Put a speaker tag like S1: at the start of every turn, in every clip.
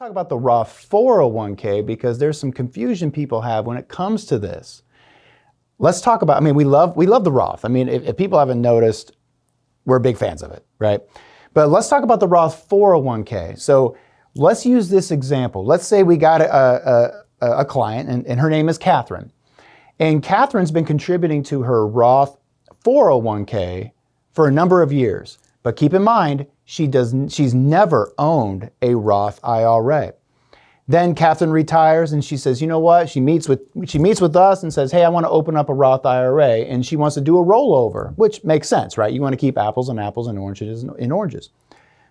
S1: Talk about the Roth 401k because there's some confusion people have when it comes to this. Let's talk about, we love the Roth. If people haven't noticed, we're big fans of it, right? But let's talk about the Roth 401k. So let's use this example. Let's say we got a client and her name is Catherine. And Catherine's been contributing to her Roth 401k for a number of years. But keep in mind, she's never owned a Roth IRA. Then Catherine retires and she says, you know what? She meets with us and says, hey, I want to open up a Roth IRA, and she wants to do a rollover, which makes sense, right? You want to keep apples and apples and oranges in oranges.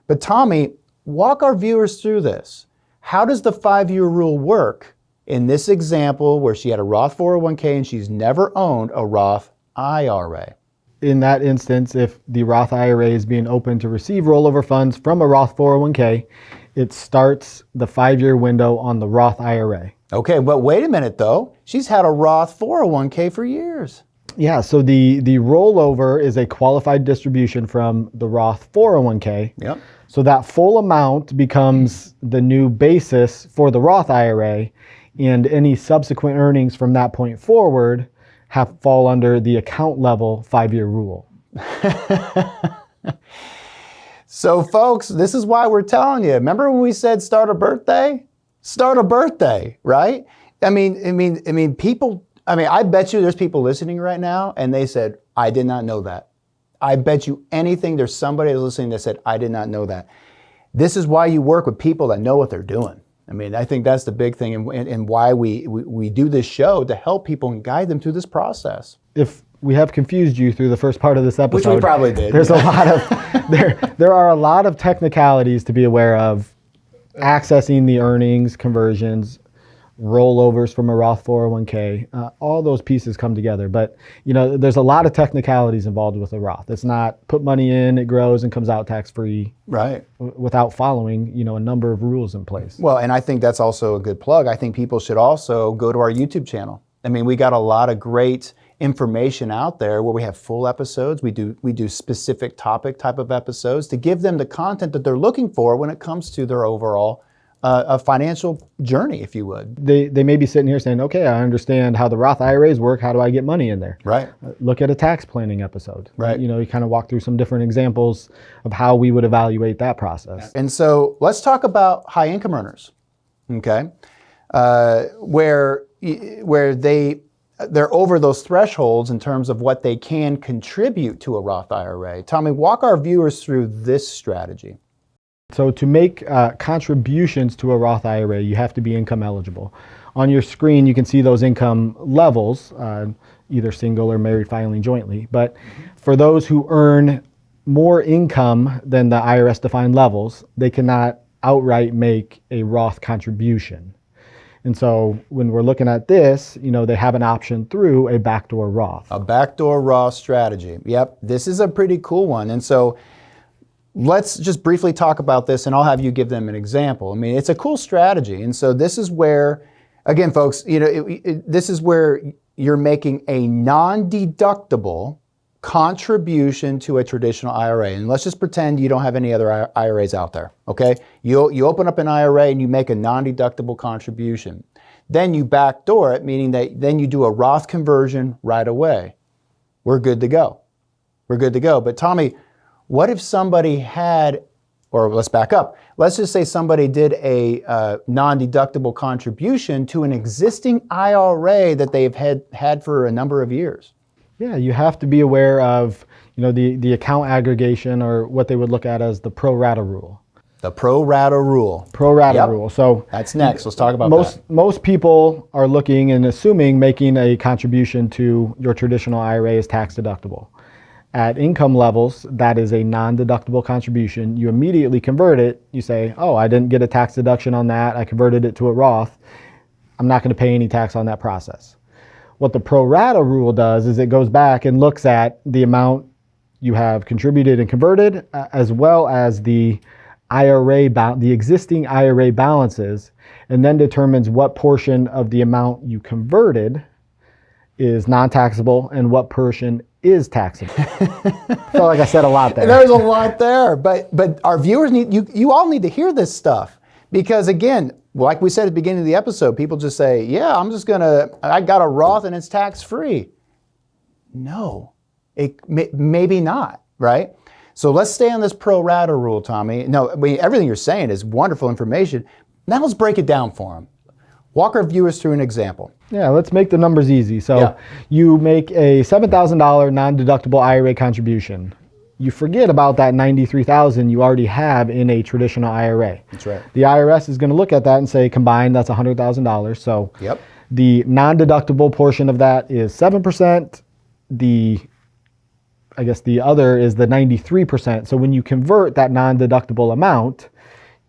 S1: But Tommy, walk our viewers through this. How does the 5-year rule work in this example where she had a Roth 401k and she's never owned a Roth IRA?
S2: In that instance, if the Roth IRA is being opened to receive rollover funds from a Roth 401k, it starts the 5-year window on the Roth IRA.
S1: Okay, but wait a minute though. She's had a Roth 401k for years.
S2: Yeah, so the rollover is a qualified distribution from the Roth 401k.
S1: Yep.
S2: So that full amount becomes the new basis for the Roth IRA, and any subsequent earnings from that point forward fall under the account level 5-year rule.
S1: So folks, this is why we're telling you. Remember when we said start a birthday? Start a birthday, right? I bet you there's people listening right now and they said, I did not know that. I bet you anything there's somebody listening that said, I did not know that. This is why you work with people that know what they're doing. I think that's the big thing and why we do this show, to help people and guide them through this process.
S2: If we have confused you through the first part of this episode,
S1: which we probably did.
S2: There's a lot of there are a lot of technicalities to be aware of, accessing the earnings, conversions, rollovers from a Roth 401k. All those pieces come together, but there's a lot of technicalities involved with a Roth. It's not put money in, it grows and comes out tax-free,
S1: right?
S2: Without following a number of rules in place.
S1: Well, and I think that's also a good plug. I think people should also go to our YouTube channel. We got a lot of great information out there where we have full episodes. We do specific topic type of episodes to give them the content that they're looking for when it comes to their overall a financial journey, if you would.
S2: They may be sitting here saying, okay, I understand how the Roth IRAs work. How do I get money in there?
S1: Right.
S2: Look at a tax planning episode.
S1: Right.
S2: You kind of walk through some different examples of how we would evaluate that process.
S1: And so let's talk about high income earners, okay? Where they're over those thresholds in terms of what they can contribute to a Roth IRA. Tommy, walk our viewers through this strategy.
S2: So to make contributions to a Roth IRA, you have to be income eligible. On your screen, you can see those income levels, either single or married filing jointly. But for those who earn more income than the IRS defined levels, they cannot outright make a Roth contribution. And so when we're looking at this, they have an option through a backdoor Roth.
S1: A backdoor Roth strategy. Yep, this is a pretty cool one. And so let's just briefly talk about this, and I'll have you give them an example. It's a cool strategy. And so this is where, again, folks, this is where you're making a non-deductible contribution to a traditional IRA. And let's just pretend you don't have any other IRAs out there, okay? You open up an IRA and you make a non-deductible contribution. Then you backdoor it, meaning that then you do a Roth conversion right away. We're good to go. We're good to go. But Tommy, what if somebody had, or let's back up. Let's just say somebody did a non-deductible contribution to an existing IRA that they've had for a number of years.
S2: Yeah, you have to be aware of the account aggregation, or what they would look at as the Pro-Rata Rule.
S1: The Pro-Rata Rule.
S2: Pro-Rata Rule. So
S1: that's next. Let's talk about that.
S2: Most people are looking and assuming making a contribution to your traditional IRA is tax deductible. At income levels, that is a non-deductible contribution. You immediately convert it. You say, oh, I didn't get a tax deduction on that. I converted it to a Roth. I'm not going to pay any tax on that process. What the Pro-Rata Rule does is it goes back and looks at the amount you have contributed and converted, as well as the existing IRA balances, and then determines what portion of the amount you converted is non-taxable and what portion is taxable. I feel like I said a lot there.
S1: There's a lot there, but our viewers you all need to hear this stuff, Because again, like we said at the beginning of the episode, people just say, yeah, I got a Roth and it's tax-free. No, maybe not, right? So let's stay on this pro-rata rule, Tommy. No, everything you're saying is wonderful information. Now let's break it down for them. Walk our viewers through an example.
S2: Yeah, let's make the numbers easy. So you make a $7,000 non-deductible IRA contribution. You forget about that $93,000 you already have in a traditional IRA.
S1: That's right.
S2: The IRS is going to look at that and say, combined, that's $100,000. So the non-deductible portion of that is 7%. I guess the other is the 93%. So when you convert that non-deductible amount,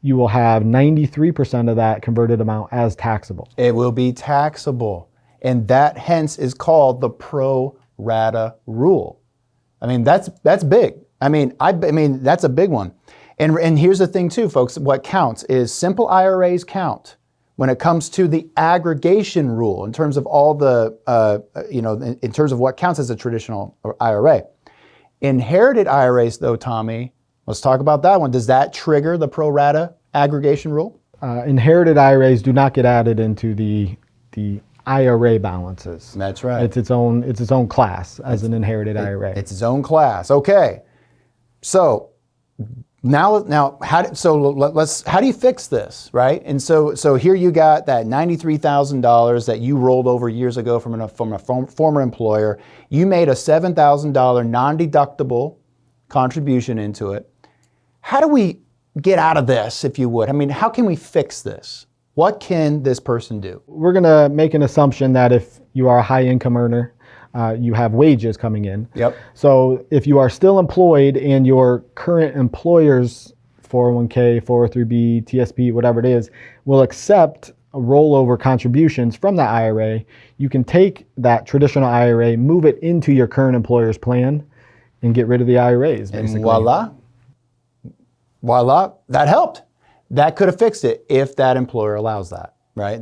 S2: you will have 93% of that converted amount as taxable.
S1: It will be taxable. And that hence is called the pro-rata rule. I mean, that's big. I mean, that's a big one. And here's the thing too, folks, what counts is simple IRAs count when it comes to the aggregation rule in terms of all the, in terms of what counts as a traditional IRA. Inherited IRAs though, Tommy, let's talk about that one. Does that trigger the pro-rata aggregation rule?
S2: Inherited IRAs do not get added into the IRA balances.
S1: That's right.
S2: It's its own class as an inherited IRA.
S1: It's its own class. Okay. So now how do you fix this, right? And so here you got that $93,000 that you rolled over years ago from a former employer. You made a $7,000 non-deductible contribution into it. How do we get out of this, if you would? I mean, how can we fix this? What can this person do?
S2: We're going to make an assumption that if you are a high income earner, you have wages coming in.
S1: Yep.
S2: So if you are still employed and your current employer's 401k, 403b, TSP, whatever it is, will accept rollover contributions from that IRA, you can take that traditional IRA, move it into your current employer's plan, and get rid of the IRAs, basically.
S1: And voila, that helped. That could have fixed it if that employer allows that, right?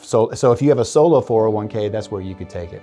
S1: So if you have a solo 401k, that's where you could take it.